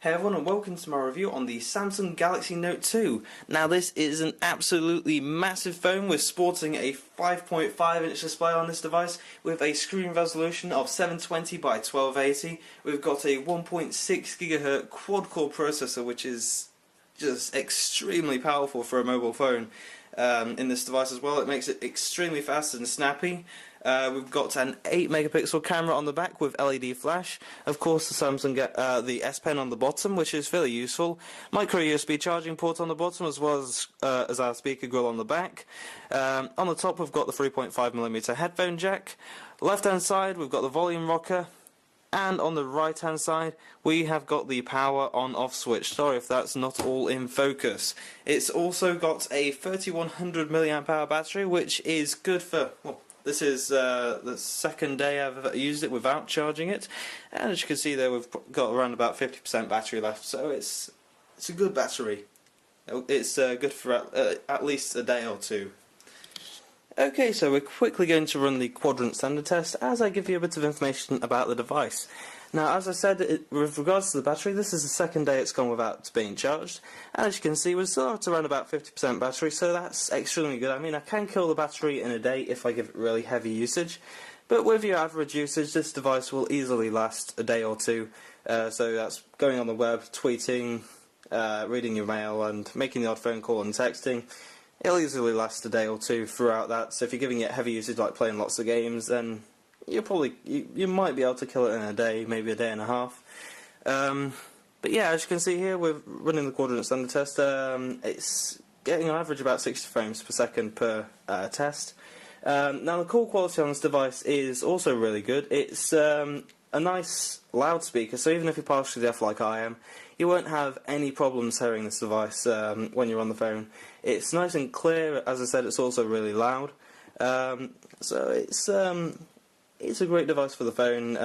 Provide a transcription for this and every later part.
Hey everyone, and welcome to my review on the Samsung Galaxy Note 2. Now this is an absolutely massive phone. We're sporting a 5.5-inch display on this device with a screen resolution of 720 by 1280. We've got a 1.6 GHz quad-core processor, which is just extremely powerful for a mobile phone. In this device as well, it makes it extremely fast and snappy. We've got an 8 megapixel camera on the back with LED flash. Of course, the Samsung the S Pen on the bottom, which is fairly useful. Micro USB charging port on the bottom, as well as our speaker grill on the back. On the top, we've got the 3.5mm headphone jack. Left hand side, we've got the volume rocker. And on the right hand side we have got the power on off switch. Sorry if that's not all in focus. It's also got a 3100 mAh battery, which is good for, well, this is the second day I've ever used it without charging it, and as you can see there, we've got around about 50% battery left, so it's a good battery. It's good for at least a day or two. Okay, so we're quickly going to run the quadrant standard test as I give you a bit of information about the device. Now, as I said, with regards to the battery, this is the second day it's gone without being charged, and as you can see, we're still at around about 50% battery, so that's extremely good. I mean, I can kill the battery in a day if I give it really heavy usage, but with your average usage, this device will easily last a day or two. So that's going on the web, tweeting, reading your mail, and making the odd phone call and texting. It'll easily last a day or two throughout that, so if you're giving it heavy usage like playing lots of games, then you might be able to kill it in a day, maybe a day and a half. But yeah, as you can see here, we're running the quadrant standard test. It's getting on average about 60 frames per second per test. Now the call quality on this device is also really good. It's a nice loudspeaker, so even if you're partially deaf like I am, you won't have any problems hearing this device when you're on the phone. It's nice and clear. As I said, it's also really loud. So it's a great device for the phone.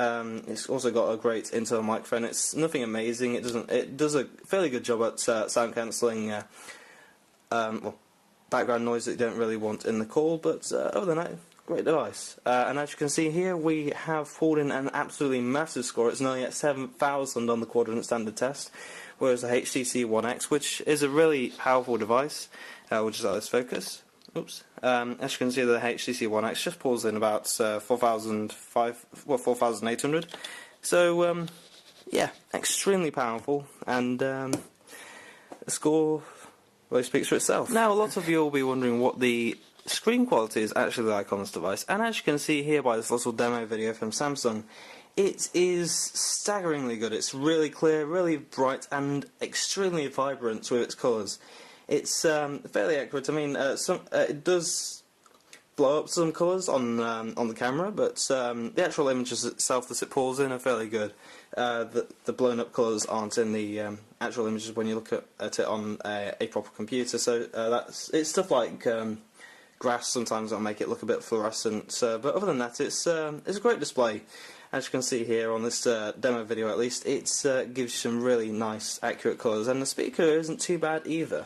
It's also got a great internal microphone. It's nothing amazing. It does a fairly good job at sound cancelling, well, background noise that you don't really want in the call. But other than that, great device. And as you can see here, we have pulled in an absolutely massive score. It's nearly at 7,000 on the quadrant standard test, whereas the HTC One X, which is a really powerful device, we'll just let this focus. Oops. As you can see, the HTC One X just pulls in about 4,800. So yeah, extremely powerful, and the score really speaks for itself. Now, a lot of you will be wondering what the screen quality is actually like on this device, and as you can see here by this little demo video from Samsung, it is staggeringly good. It's really clear, really bright, and extremely vibrant with its colours. It's fairly accurate. I mean, it does blow up some colours on the camera, but the actual images itself that it pulls in are fairly good. The blown up colours aren't in the actual images when you look at it on a proper computer. So it's stuff like grass sometimes that'll make it look a bit fluorescent. But other than that, it's a great display. As you can see here on this demo video, at least, it gives you some really nice, accurate colours, and the speaker isn't too bad either.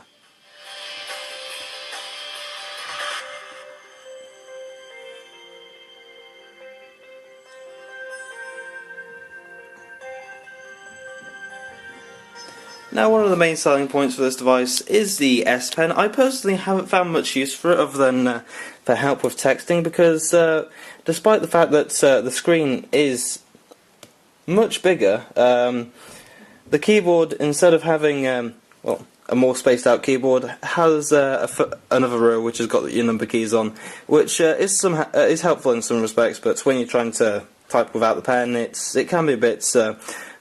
Now, one of the main selling points for this device is the S Pen. I personally haven't found much use for it other than for help with texting, because despite the fact that the screen is much bigger, the keyboard, instead of having well, a more spaced out keyboard, has another row which has got your number keys on, which is helpful in some respects, but when you're trying to type without the pen, it can be a bit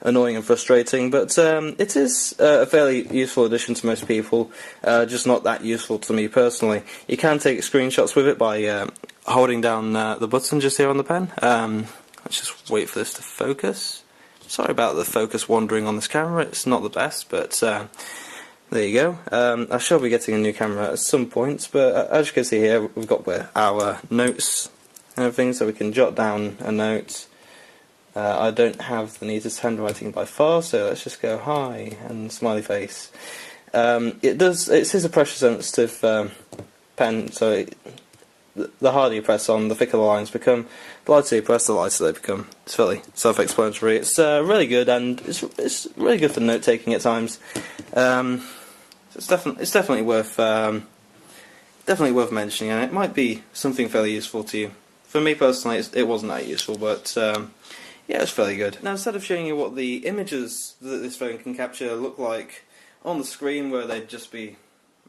annoying and frustrating, but it is a fairly useful addition to most people, just not that useful to me personally. You can take screenshots with it by holding down the button just here on the pen. Let's just wait for this to focus. Sorry about the focus wandering on this camera, it's not the best, but there you go. I shall be getting a new camera at some point, but as you can see here, we've got our notes and everything, so we can jot down a note. I don't have the neatest handwriting by far, so let's just go hi and smiley face. It is a pressure sensitive pen, so the harder you press on, the thicker the lines become. The lighter you press, the lighter they become. It's fairly self-explanatory. It's really good, and it's really good for note taking at times. So it's definitely worth mentioning, and it might be something fairly useful to you. For me personally, it wasn't that useful, but yeah, it's fairly good. Now, instead of showing you what the images that this phone can capture look like on the screen, where they'd just be,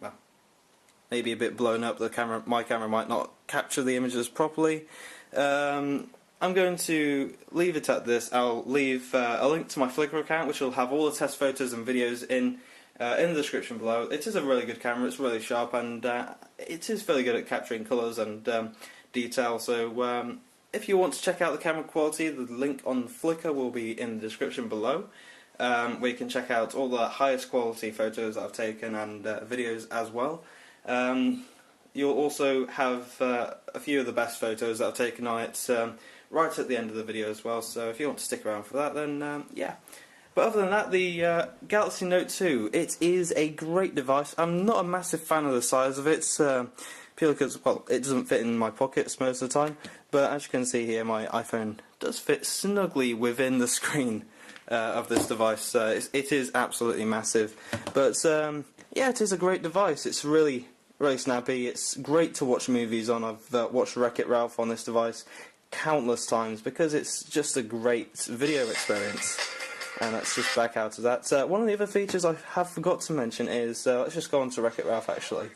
well, maybe a bit blown up, my camera might not capture the images properly. I'm going to leave it at this. I'll leave a link to my Flickr account, which will have all the test photos and videos in the description below. It is a really good camera, it's really sharp, and it is fairly good at capturing colours and detail, so if you want to check out the camera quality, the link on Flickr will be in the description below, where you can check out all the highest quality photos that I've taken and videos as well. You'll also have a few of the best photos that I've taken on it right at the end of the video as well, so if you want to stick around for that, then yeah. But other than that, the Galaxy Note 2, it is a great device. I'm not a massive fan of the size of it, purely because, well, it doesn't fit in my pockets most of the time, but as you can see here, my iPhone does fit snugly within the screen of this device. It is absolutely massive, but yeah, it is a great device. It's really snappy. It's great to watch movies on. I've watched Wreck-It Ralph on this device countless times because it's just a great video experience. And let's just back out of that. One of the other features I have forgot to mention is, let's just go on to Wreck-It Ralph actually,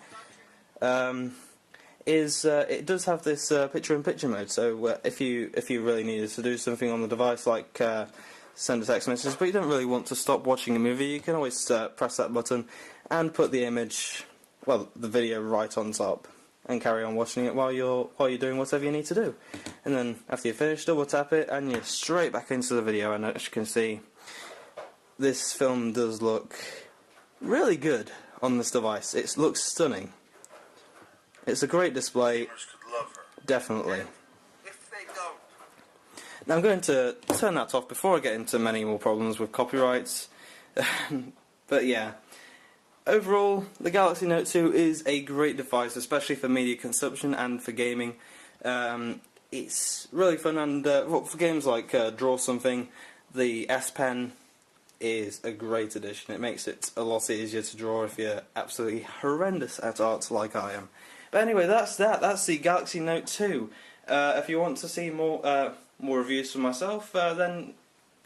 it does have this picture-in-picture mode, so if you really needed to do something on the device, like send a text message, but you don't really want to stop watching a movie, you can always press that button and put the image, well, the video right on top, and carry on watching it while you're doing whatever you need to do. And then after you finish, double tap it, and you're straight back into the video. And as you can see, this film does look really good on this device. It looks stunning. It's a great display, definitely. Now I'm going to turn that off before I get into many more problems with copyrights. But yeah, overall, the Galaxy Note 2 is a great device, especially for media consumption and for gaming. It's really fun, and for games like Draw Something, the S Pen is a great addition. It makes it a lot easier to draw if you're absolutely horrendous at art like I am. But anyway, that's the Galaxy Note 2. If you want to see more reviews from myself, then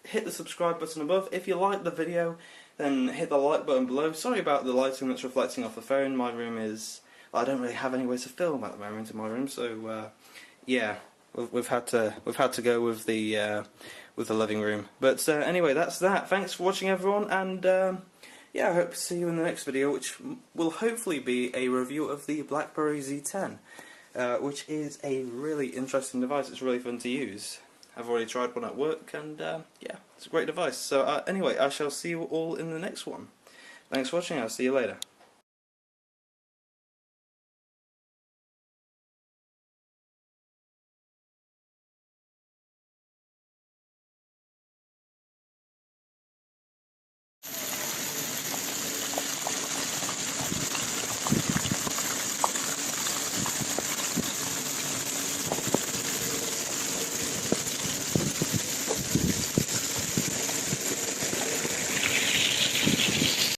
hit the subscribe button above. If you like the video, then hit the like button below. Sorry about the lighting that's reflecting off the phone. My room is... I don't really have anywhere to film at the moment in my room, so yeah, we've had to go with the living room. But anyway, that's that. Thanks for watching, everyone, and yeah, I hope to see you in the next video, which will hopefully be a review of the BlackBerry Z10, which is a really interesting device. It's really fun to use. I've already tried one at work, and yeah, it's a great device. So anyway, I shall see you all in the next one. Thanks for watching, I'll see you later.